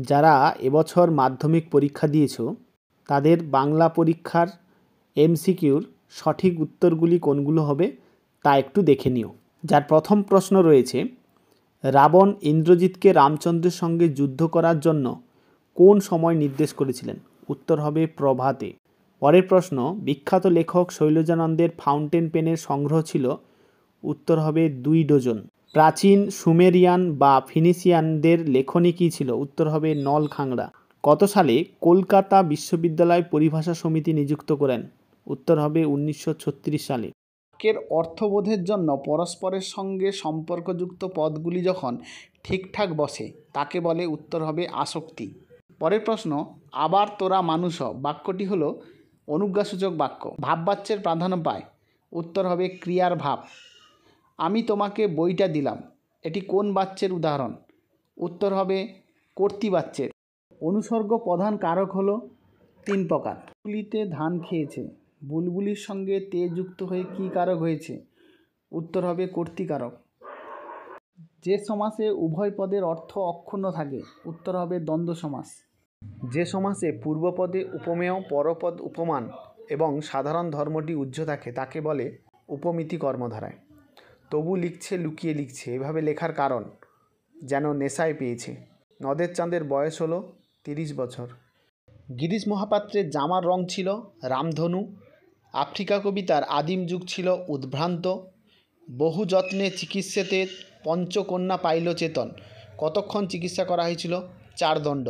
যারা এবছর মাধ্যমিক পরীক্ষা দিয়েছো তাদের বাংলা পরীক্ষার এমসিকিউর সঠিক উত্তরগুলি কোনগুলো হবে তা একটু দেখে নিও। যার প্রথম প্রশ্ন রয়েছে, রাবণ ইন্দ্রজিৎকে রামচন্দ্রের সঙ্গে যুদ্ধ করার জন্য কোন সময় নির্দেশ করেছিলেন? উত্তর হবে প্রভাতে। পরের প্রশ্ন, বিখ্যাত লেখক শৈলজানন্দের ফাউন্টেন পেনের সংগ্রহ ছিল? উত্তর হবে 2 ডজন। প্রাচীন সুমেরিয়ান বা ফিনিশিয়ানদের লেখনী কী ছিল? উত্তর হবে নলখাগড়া। কত সালে কলকাতা বিশ্ববিদ্যালয় পরিভাষা সমিতি নিযুক্ত করেন? উত্তর হবে 1936 সালে। বাক্যের অর্থবোধের জন্য পরস্পরের সঙ্গে সম্পর্কযুক্ত পদগুলি যখন ঠিকঠাক বসে তাকে বলে? উত্তর হবে আসক্তি। পরের প্রশ্ন, আবার তোরা মানুষ হ বাক্যটি হলো অনুজ্ঞাসূচক বাক্য। ভাববাচ্যের প্রাধান্য পায়? উত্তর হবে ক্রিয়ার ভাব। আমি তোমাকে বইটা দিলাম, এটি কোন বাচ্যের উদাহরণ? উত্তর হবে কর্তৃবাচ্যের। অনুসর্গ প্রধান কারক হলো 3 প্রকার। বুলবুলিতে ধান খেয়েছে, বুলবুলির সঙ্গে তে যুক্ত হয়ে কী কারক হয়েছে? উত্তর হবে কর্তৃকারক। যে সমাসে উভয় পদের অর্থ অক্ষুণ্ণ থাকে? উত্তর হবে দ্বন্দ্ব সমাস। যে সমাসে পূর্বপদে উপমেয়, পরপদ উপমান এবং সাধারণ ধর্মটি উহ্য থাকে তাকে বলে উপমিতি কর্মধারায়। তবু লিখছে লুকিয়ে লিখছে, এভাবে লেখার কারণ? যেন নেশায় পেয়েছে। নদের চাঁদের বয়স হলো 30 বছর। গিরিশ মহাপাত্রের জামার রং ছিল রামধনু। আফ্রিকা কবিতার আদিম যুগ ছিল উদ্ভ্রান্ত। বহু যত্নে চিকিৎসেতে পঞ্চকন্যা পাইল চেতন। কতক্ষণ চিকিৎসা করা হয়েছিল? 4 দণ্ড।